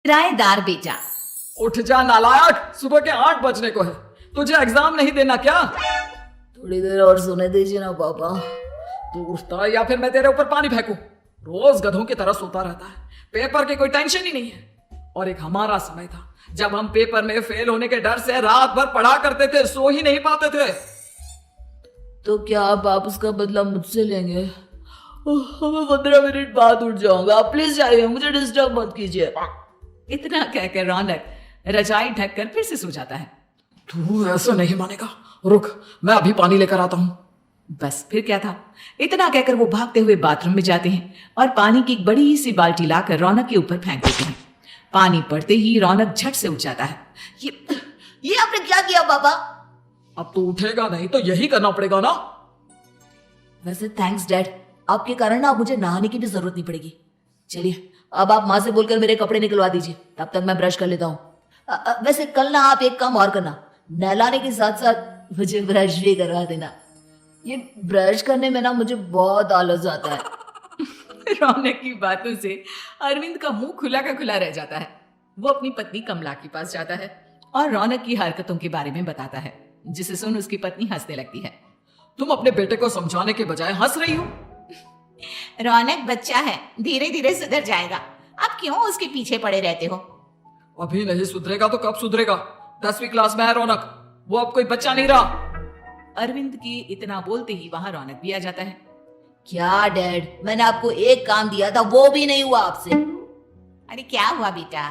किराएदार बेटा। उठ जा नालायक, सुबह के 8 बजने को है। तुझे एग्जाम नहीं देना क्या? थोड़ी देर और सोने दीजिए ना पापा। तू उठता या फिर मैं तेरे ऊपर पानी फेंकूं? रोज गधों की तरह सोता रहता है, पेपर की कोई टेंशन ही नहीं है। और एक हमारा समय था जब हम पेपर में फेल होने के डर से रात भर पढ़ा करते थे, सो ही नहीं पाते थे। तो क्या आप उसका बदला मुझसे लेंगे? मैं 15 मिनट बाद उठ जाऊंगा, आप प्लीज जाइए, मुझे डिस्टर्ब मत कीजिए। इतना कहकर रौनक रजाई ढककर फिर से सो जाता है। तू ऐसा नहीं मानेगा, रुक मैं अभी पानी लेकर आता हूं। बस फिर क्या था, इतना कहकर वो भागते हुए बाथरूम में जाते हैं और पानी की एक बड़ी सी बाल्टी लाकर रौनक के ऊपर फेंक देते हैं। पानी पड़ते ही रौनक झट से उठ जाता है। ये आपने क्या किया पापा? अब तू उठेगा नहीं तो यही करना पड़ेगा ना। वैसे थैंक्स डैड, आपके कारण ना अब मुझे नहाने की भी जरूरत नहीं पड़ेगी। चलिए अब आप माँ से बोलकर मेरे कपड़े निकलवा दीजिए, तब तक मैं ब्रश कर लेता हूँ। वैसे कल ना आप एक काम और करना, नहलाने के साथ साथ मुझे ब्रश भी करवा देना। ये ब्रश करने में ना मुझे बहुत आलस आता है। रौनक की बातों से अरविंद का मुंह खुला का खुला रह जाता है। वो अपनी पत्नी कमला के पास जाता है और रौनक की हरकतों के बारे में बताता है, जिसे सुन उसकी पत्नी हंसने लगती है। तुम अपने बेटे को समझाने के बजाय हंस रही हो। रौनक बच्चा है, धीरे धीरे सुधर जाएगा, आप क्यों उसके पीछे पड़े रहते हो? अभी नहीं सुधरेगा तो कब सुधरेगा? 10वीं क्लास में है रौनक, वो अब कोई बच्चा नहीं रहा। अरविंद की इतना बोलते ही वहां रौनक भी आ जाता है। क्या डैड, मैंने आपको एक काम दिया था, वो भी नहीं हुआ आपसे। अरे क्या हुआ बेटा?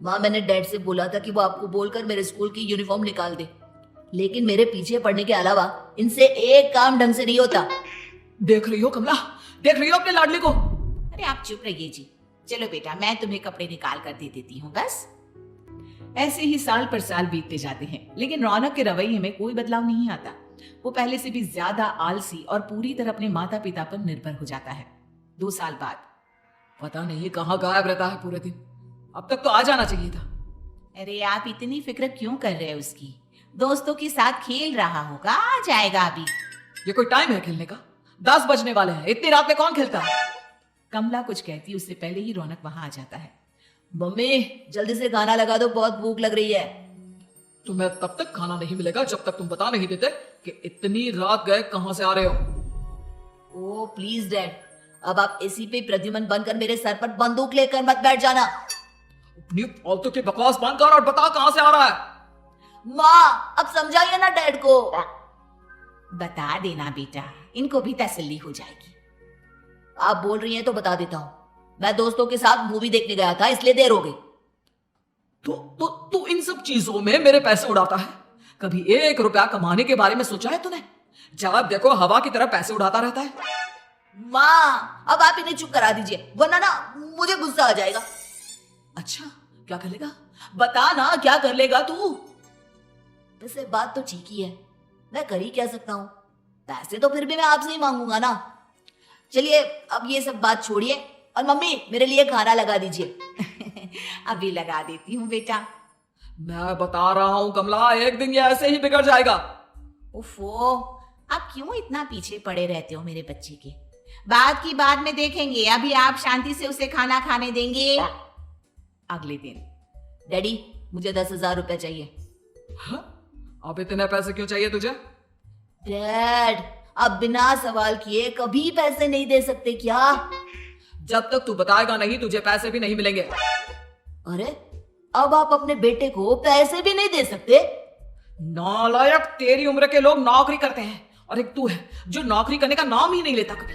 माँ, मैंने डैड से बोला था कि वो आपको बोलकर मेरे स्कूल की यूनिफॉर्म निकाल दे, लेकिन मेरे पीछे पड़ने के अलावा इनसे एक काम ढंग से नहीं होता। देख रही हो कमला, देख रही हो अपने लाडले को? अरे आप चुप रहिए जी। चलो बेटा, मैं तुम्हें कपड़े निकाल कर दे देती हूँ बस। ऐसे ही साल पर साल बीतते जाते हैं, लेकिन रौनक के रवैये में कोई बदलाव नहीं आता। वो पहले से भी ज्यादा आलसी और पूरी तरह अपने माता पिता पर निर्भर हो जाता है। 2 साल बाद पता नहीं कहाँ गायब रहता है पूरे दिन, अब तक तो आ जाना चाहिए था। अरे आप इतनी फिक्र क्यों कर रहे हो उसकी? दोस्तों के साथ खेल रहा होगा, आ जाएगा अभी। ये कोई टाइम है खेलने का? 10 बजने वाले हैं, इतनी रात में कौन खेलता है? कमला कुछ कहती उससे पहले ही रौनक वहां आ जाता है। मम्मी जल्दी से खाना लगा दो, बहुत भूख लग रही है। तुम्हें तब तक खाना नहीं मिलेगा जब तक तुम बता नहीं देते कि इतनी रात गए कहां से आ रहे हो। ओ प्लीज डैड, अब आप एसी पे प्रद्युमन बनकर मेरे सर पर बंदूक लेकर मत बैठ जाना। अपनी फालतू की बकवास बंद कर और बता कहां से आ रहा है। माँ अब समझाइए ना डैड को। बता देना बेटा, इनको भी तसल्ली हो जाएगी। आप बोल रही हैं तो बता देता हूँ, मैं दोस्तों के साथ मूवी देखने गया था, इसलिए देर हो गई। तू इन सब चीजों में मेरे पैसे उड़ाता है? कभी 1 रुपया कमाने के बारे में सोचा है तूने? जब देखो हवा की तरह पैसे उड़ाता रहता है। माँ अब आप इन्हें चुप करा दीजिए, वरना ना मुझे गुस्सा आ जाएगा। अच्छा क्या कर लेगा? बता ना, क्या कर लेगा तू? वैसे बात तो ठीक ही है, मैं कर ही क्या सकता हूँ, पैसे तो फिर भी मैं आपसे ही मांगूंगा ना। चलिए अब ये सब बात छोड़िए और मम्मी मेरे लिए खाना लगा दीजिए। अभी लगा देती हूँ बेटा। मैं बता रहा हूं कमला, एक दिन ये ऐसे ही बिगड़ जाएगा। उफो, आप क्यों इतना पीछे पड़े रहते हो मेरे बच्चे के? बात की बाद में देखेंगे, अभी आप शांति से उसे खाना खाने देंगे। अगले दिन डैडी मुझे 10,000 रुपए चाहिए। हाँ? अब इतने पैसे क्यों चाहिए तुझे? डैड आप बिना सवाल किए कभी पैसे नहीं दे सकते क्या? जब तक तू बताएगा नहीं तुझे पैसे भी नहीं मिलेंगे। अरे अब आप अपने बेटे को पैसे भी नहीं दे सकते? नालायक, तेरी उम्र के लोग नौकरी करते हैं और एक तू है जो नौकरी करने का नाम ही नहीं लेता कभी।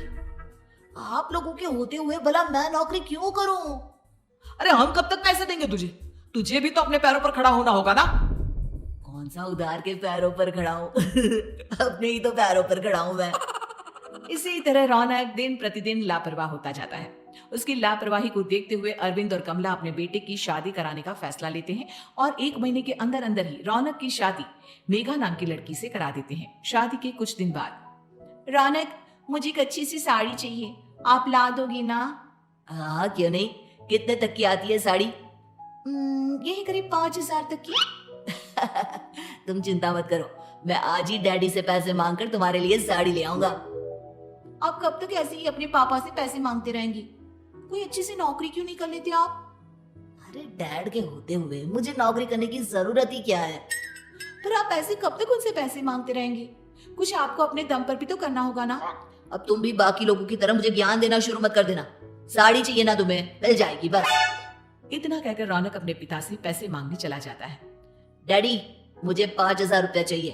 आप लोगों के होते हुए भला मैं नौकरी क्यों करूं? अरे हम कब तक पैसे देंगे तुझे? तुझे भी तो अपने पैरों पर खड़ा होना होगा ना। कौन सा उधार के पैरों पर खड़ा हूं? अपने ही तो पैरों पर खड़ा हूं मैं। इसी तरह रौनक दिन प्रतिदिन लापरवाह होता जाता है। उसकी लापरवाही को देखते हुए अरविंद और कमला अपने बेटे की शादी कराने का फैसला लेते हैं और 1 महीने के अंदर अंदर ही रौनक की शादी मेघा नाम की लड़की से करा देते हैं। शादी के कुछ दिन बाद, रौनक मुझे एक अच्छी सी साड़ी चाहिए, आप ला दोगी ना? हाँ क्यों नहीं, कितने तक की आती है साड़ी? यही करीब 5,000 तक की। तुम चिंता मत करो, मैं आज ही डैडी से पैसे मांगकर तुम्हारे लिए साड़ी ले आऊंगा। आप कब तक ऐसे ही अपने पापा से पैसे मांगते रहेंगी? कोई अच्छी सी नौकरी क्यों नहीं कर लेते आप? अरे डैड के होते हुए मुझे नौकरी करने की जरूरत ही क्या है? पर आप ऐसे कब तक उनसे पैसे मांगते रहेंगे? कुछ आपको अपने दम पर भी तो करना होगा ना। अब तुम भी बाकी लोगों की तरह मुझे ज्ञान देना शुरू मत कर देना। साड़ी चाहिए ना तुम्हें, मिल जाएगी बस। इतना कहकर रौनक अपने पिता से पैसे मांगने चला जाता है। डैडी मुझे 5,000 रुपया चाहिए।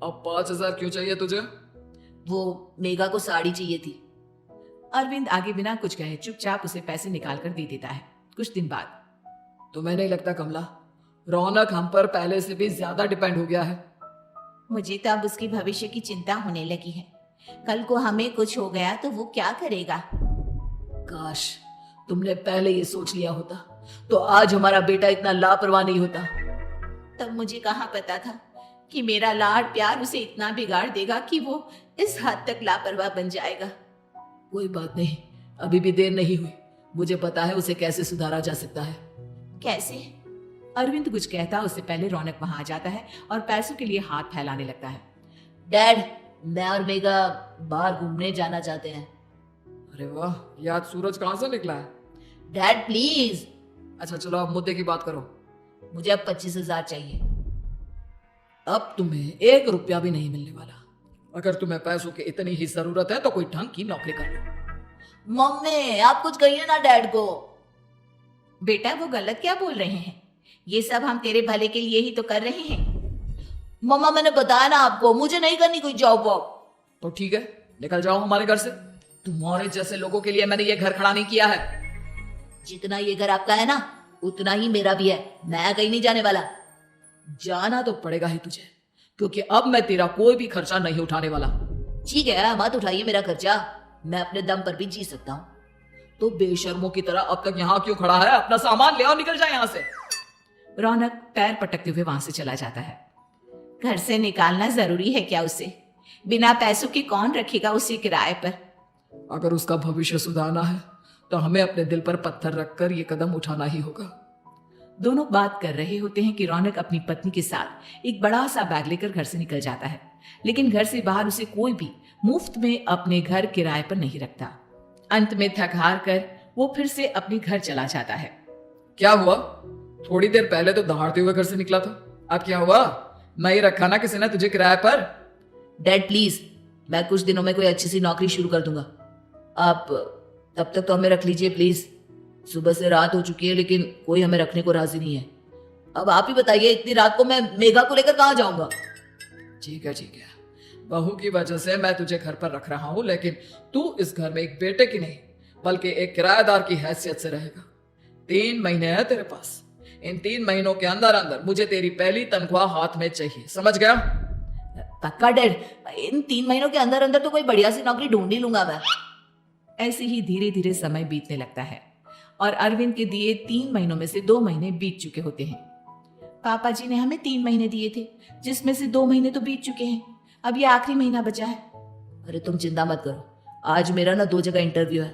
अब 5,000 क्यों चाहिए तुझे? वो मेघा को साड़ी चाहिए थी। अरविंद आगे बिना कुछ कहे चुपचाप उसे पैसे निकाल कर दे देता है। कुछ दिन बाद तुम्हें नहीं लगता कमला, रौनक हम पर पहले से भी ज्यादा डिपेंड हो गया है? मुझे तो अब उसकी भविष्य की चिंता होने लगी है। कल को हमें कुछ हो गया तो वो क्या करेगा? काश तुमने पहले ये सोच लिया होता तो आज हमारा बेटा इतना लापरवाह नहीं होता। तब मुझे कहाँ पता था कि मेरा लाड प्यार उसे इतना बिगाड़ देगा कि वो इस हद तक लापरवाह बन जाएगा। कोई बात नहीं, अभी भी देर नहीं हुई। मुझे पता है उसे कैसे सुधारा जा सकता है। कैसे? अरविंद कुछ कहता उससे पहले रौनक वहां आ जाता है और पैसों के लिए हाथ फैलाने लगता है। डैड मैं और मेघा बाहर घूमने जाना चाहते हैं। अरे वाह, ये आज सूरज कहाँ से निकला है? Dad please. अच्छा चलो अब मुद्दे की बात करो। मुझे अब 25,000 चाहिए। अब तुम्हें 1 रुपया भी नहीं मिलने वाला। अगर तुम्हें पैसों की इतनी ही जरूरत है तो कोई ढंग की नौकरी कर लो। मम्मी आप कुछ कहिए ना डैड को। बेटा वो गलत क्या बोल रहे हैं? ये सब हम तेरे भले के लिए ही तो कर रहे हैं। मम्मा मैंने बताया ना आपको, मुझे नहीं करनी कोई जॉब वॉब। तो ठीक है, निकल जाओ हमारे घर से। तुम्हारे जैसे लोगों के लिए मैंने ये घर खड़ा नहीं किया है। जितना ये घर आपका है ना उतना ही मेरा भी है। मैं कहीं नहीं जाने वाला। जाना तो पड़ेगा ही तुझे, क्योंकि अब मैं तेरा कोई भी खर्चा नहीं उठाने वाला। ठीक है मत उठाइए मेरा खर्चा, मैं अपने दम पर भी जी सकता हूँ। तो बेशर्मों की तरह अब तक यहाँ क्यों खड़ा है? अपना सामान ले और निकल जाए यहाँ से। रौनक पैर पटकते हुए वहां से चला जाता है। घर से निकालना जरूरी है क्या उसे? बिना पैसों के कौन रखेगा उसे किराए पर? अगर उसका भविष्य सुधारना है तो हमें अपने दिल पर पत्थर रखकर ये कदम उठाना ही होगा। दोनों बात कर रहे होते हैं कि रौनक अपनी पत्नी के साथ एक बड़ा सा बैग लेकर घर से निकल जाता है, लेकिन घर से बाहर उसे कोई भी मुफ्त में अपने घर किराए पर नहीं रखता। अंत में थक हार कर वो फिर से अपने घर चला जाता है। क्या हुआ? थोड़ी देर पहले तो दहाड़ते हुए घर से निकला था, अब क्या हुआ? नहीं रखा ना किसी ने तुझे किराए पर? डैड प्लीज, मैं कुछ दिनों में कोई अच्छी सी नौकरी शुरू कर दूंगा। आप तब तक तो हमें रख लीजिए प्लीज। सुबह से रात हो चुकी है लेकिन कोई हमें रखने को राजी नहीं है। अब आप ही बताइए, इतनी रात को मैं मेघा को लेकर कहाँ जाऊंगा? ठीक है ठीक है, बहू की वजह से मैं तुझे घर पर रख रहा हूँ, लेकिन तू इस घर में एक बेटे की नहीं बल्कि एक किराएदार की हैसियत से रहेगा। 3 महीने है तेरे पास। इन 3 महीनों के अंदर अंदर मुझे तेरी पहली तनख्वाह हाथ में चाहिए, समझ गया? पक्का डैड, इन 3 महीनों के अंदर अंदर तो कोई बढ़िया सी नौकरी ढूंढ ही लूंगा मैं। ऐसे ही धीरे धीरे समय बीतने लगता है और अरविंद के दिए 3 महीनों में से 2 महीने बीत चुके होते हैं। पापा जी ने हमें 3 महीने दिए थे, जिसमें से 2 महीने तो बीत चुके हैं। अब ये आखिरी महीना बचा है। अरे तुम चिंता मत करो, आज मेरा ना 2 जगह इंटरव्यू है,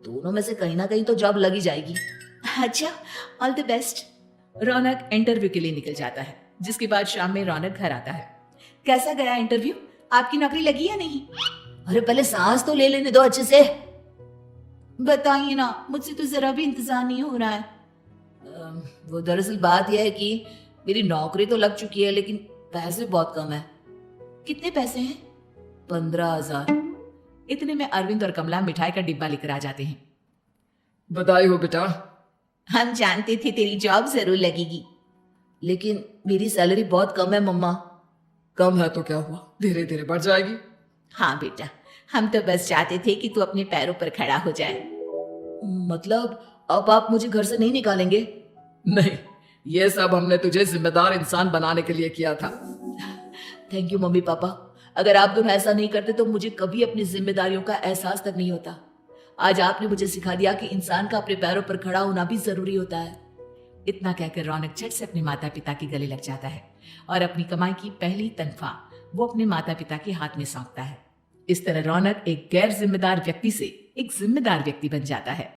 दोनों में से कहीं ना कहीं तो जॉब लगी जाएगी। अच्छा, all the best. Raunak interview के लिए निकल जाता है, जिसके बाद शाम में रौनक घर आता है। कैसा गया इंटरव्यू? आपकी नौकरी लगी या नहीं? अरे पहले सांस तो ले लेने दो अच्छे से। बताइए ना, मुझसे तो जरा भी इंतजार नहीं हो रहा है। वो दरअसल बात यह है कि मेरी नौकरी तो लग चुकी है लेकिन पैसे बहुत कम है। कितने पैसे हैं? 15,000। इतने में अरविंद और कमला मिठाई का डिब्बा लेकर आ जाते हैं। बधाई हो बेटा। हम जानते थे तेरी जॉब जरूर लगेगी। लेकिन मेरी सैलरी बहुत कम है मम्मा। कम है तो क्या हुआ, धीरे धीरे बढ़ जाएगी। हाँ बेटा, हम तो बस चाहते थे कि तू अपने पैरों पर खड़ा हो जाए। मतलब अब आप मुझे घर से नहीं निकालेंगे? नहीं, ये सब हमने तुझे जिम्मेदार इंसान बनाने के लिए किया था। थैंक यू मम्मी पापा, अगर आप दोनों ऐसा नहीं करते तो मुझे कभी अपनी जिम्मेदारियों का एहसास तक नहीं होता। आज आपने मुझे सिखा दिया कि इंसान का अपने पैरों पर खड़ा होना भी जरूरी होता है। इतना कहकर रौनक झट से अपने माता पिता के गले लग जाता है और अपनी कमाई की पहली तनख्वाह वो अपने माता पिता के हाथ में सौंपता है। इस तरह रौनक एक गैर जिम्मेदार व्यक्ति से एक जिम्मेदार व्यक्ति बन जाता है।